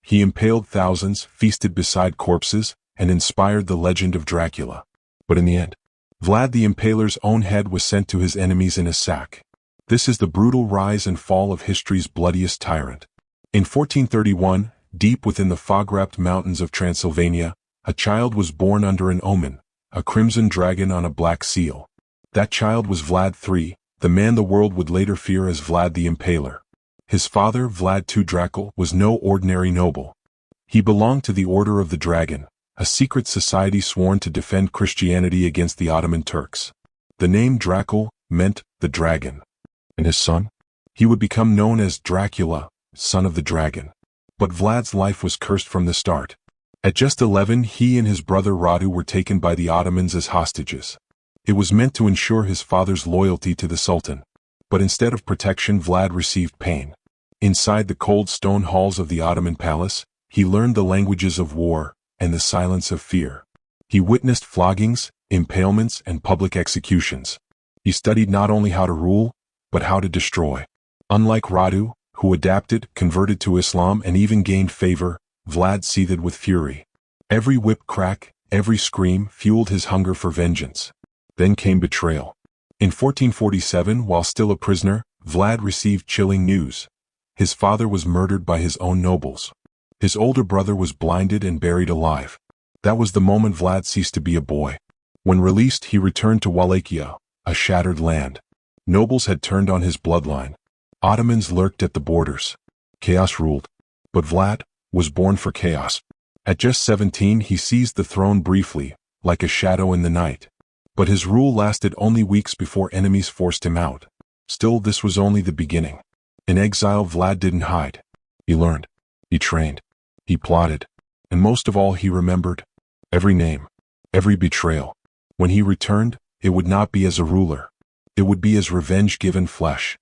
He impaled thousands, feasted beside corpses, and inspired the legend of Dracula. But in the end, Vlad the Impaler's own head was sent to his enemies in a sack. This is the brutal rise and fall of history's bloodiest tyrant. In 1431, deep within the fog-wrapped mountains of Transylvania, a child was born under an omen, a crimson dragon on a black seal. That child was Vlad III, the man the world would later fear as Vlad the Impaler. His father, Vlad II Dracula, was no ordinary noble. He belonged to the Order of the Dragon, a secret society sworn to defend Christianity against the Ottoman Turks. The name Dracula meant the dragon. And his son? He would become known as Dracula, son of the dragon. But Vlad's life was cursed from the start. At just 11, he and his brother Radu were taken by the Ottomans as hostages. It was meant to ensure his father's loyalty to the Sultan. But instead of protection, Vlad received pain. Inside the cold stone halls of the Ottoman palace, he learned the languages of war and the silence of fear. He witnessed floggings, impalements, and public executions. He studied not only how to rule, but how to destroy. Unlike Radu, who adapted, converted to Islam, and even gained favor, Vlad seethed with fury. Every whip crack, every scream fueled his hunger for vengeance. Then came betrayal. In 1447, while still a prisoner, Vlad received chilling news. His father was murdered by his own nobles. His older brother was blinded and buried alive. That was the moment Vlad ceased to be a boy. When released, he returned to Wallachia, a shattered land. Nobles had turned on his bloodline. Ottomans lurked at the borders. Chaos ruled. But Vlad was born for chaos. At just 17, he seized the throne briefly, like a shadow in the night. But his rule lasted only weeks before enemies forced him out. Still, this was only the beginning. In exile, Vlad didn't hide. He learned. He trained. He plotted. And most of all, he remembered every name, every betrayal. When he returned, it would not be as a ruler. It would be as revenge given flesh.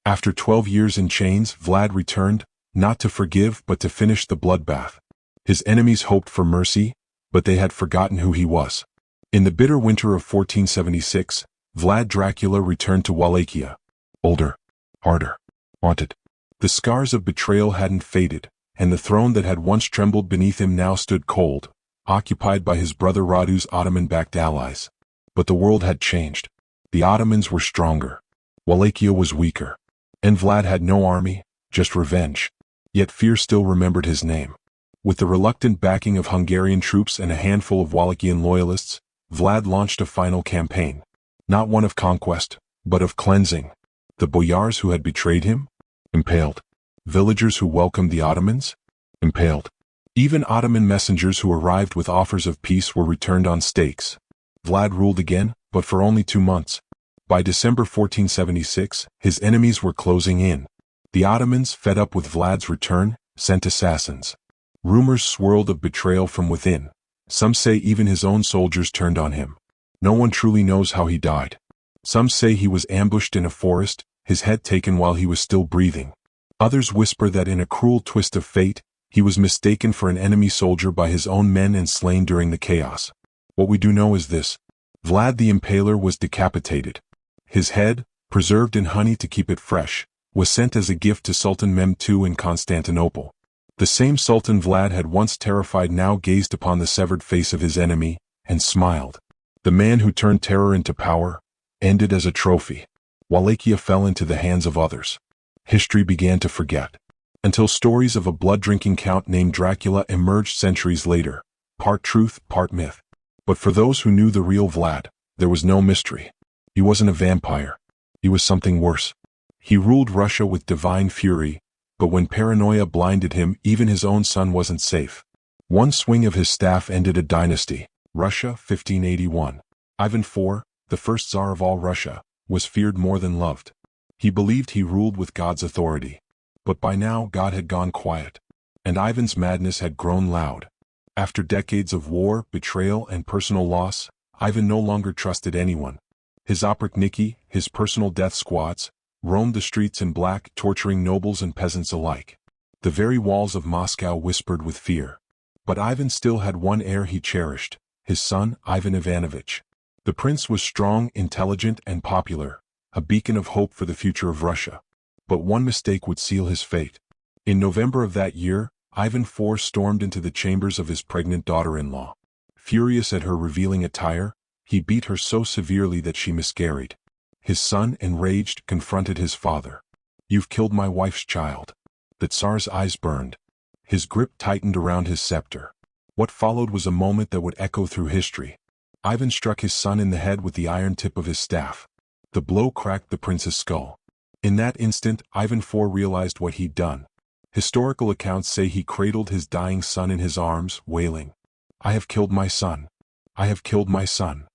After 12 years in chains, Vlad returned, not to forgive but to finish the bloodbath. His enemies hoped for mercy, but they had forgotten who he was. In the bitter winter of 1476, Vlad Dracula returned to Wallachia. Older, harder, haunted. The scars of betrayal hadn't faded, and the throne that had once trembled beneath him now stood cold, occupied by his brother Radu's Ottoman-backed allies. But the world had changed. The Ottomans were stronger. Wallachia was weaker. And Vlad had no army, just revenge. Yet fear still remembered his name. With the reluctant backing of Hungarian troops and a handful of Wallachian loyalists, Vlad launched a final campaign. Not one of conquest, but of cleansing. The boyars who had betrayed him? Impaled. Villagers who welcomed the Ottomans? Impaled. Even Ottoman messengers who arrived with offers of peace were returned on stakes. Vlad ruled again, but for only 2 months. By December 1476, his enemies were closing in. The Ottomans, fed up with Vlad's return, sent assassins. Rumors swirled of betrayal from within. Some say even his own soldiers turned on him. No one truly knows how he died. Some say he was ambushed in a forest, his head taken while he was still breathing. Others whisper that in a cruel twist of fate, he was mistaken for an enemy soldier by his own men and slain during the chaos. What we do know is this: Vlad the Impaler was decapitated. His head, preserved in honey to keep it fresh, was sent as a gift to Sultan Mehmed II in Constantinople. The same Sultan Vlad had once terrified now gazed upon the severed face of his enemy, and smiled. The man who turned terror into power, ended as a trophy. Wallachia fell into the hands of others. History began to forget. Until stories of a blood-drinking count named Dracula emerged centuries later, part truth, part myth. But for those who knew the real Vlad, there was no mystery. He wasn't a vampire. He was something worse. He ruled Russia with divine fury, but when paranoia blinded him, even his own son wasn't safe. One swing of his staff ended a dynasty. Russia, 1581. Ivan IV, the first Tsar of all Russia, was feared more than loved. He believed he ruled with God's authority. But by now God had gone quiet, and Ivan's madness had grown loud. After decades of war, betrayal, and personal loss, Ivan no longer trusted anyone. His oprichniki, his personal death squads, roamed the streets in black, torturing nobles and peasants alike. The very walls of Moscow whispered with fear. But Ivan still had one heir he cherished, his son, Ivan Ivanovich. The prince was strong, intelligent, and popular, a beacon of hope for the future of Russia. But one mistake would seal his fate. In November of that year, Ivan IV stormed into the chambers of his pregnant daughter-in-law. Furious at her revealing attire, he beat her so severely that she miscarried. His son, enraged, confronted his father. "You've killed my wife's child." The Tsar's eyes burned. His grip tightened around his scepter. What followed was a moment that would echo through history. Ivan struck his son in the head with the iron tip of his staff. The blow cracked the prince's skull. In that instant, Ivan IV realized what he'd done. Historical accounts say he cradled his dying son in his arms, wailing, "I have killed my son. I have killed my son."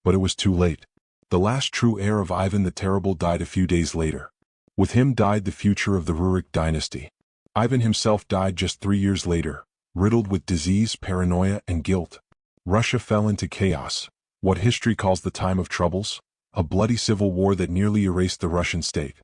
But it was too late. The last true heir of Ivan the Terrible died a few days later. With him died the future of the Rurik dynasty. Ivan himself died just 3 years later, riddled with disease, paranoia, and guilt. Russia fell into chaos, what history calls the time of troubles, a bloody civil war that nearly erased the Russian state.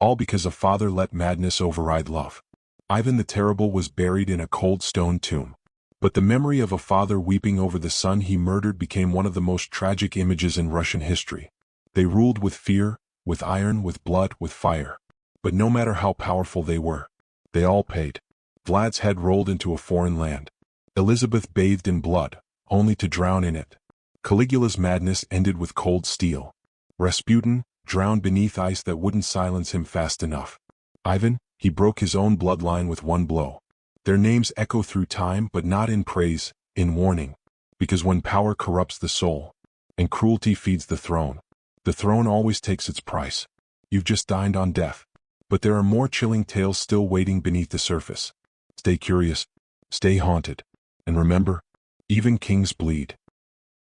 All because a father let madness override love. Ivan the Terrible was buried in a cold stone tomb. But the memory of a father weeping over the son he murdered became one of the most tragic images in Russian history. They ruled with fear, with iron, with blood, with fire. But no matter how powerful they were, they all paid. Vlad's head rolled into a foreign land. Elizabeth bathed in blood, only to drown in it. Caligula's madness ended with cold steel. Rasputin drowned beneath ice that wouldn't silence him fast enough. Ivan, he broke his own bloodline with one blow. Their names echo through time, but not in praise, in warning. Because when power corrupts the soul, and cruelty feeds the throne always takes its price. You've just dined on death. But there are more chilling tales still waiting beneath the surface. Stay curious, stay haunted, and remember, even kings bleed.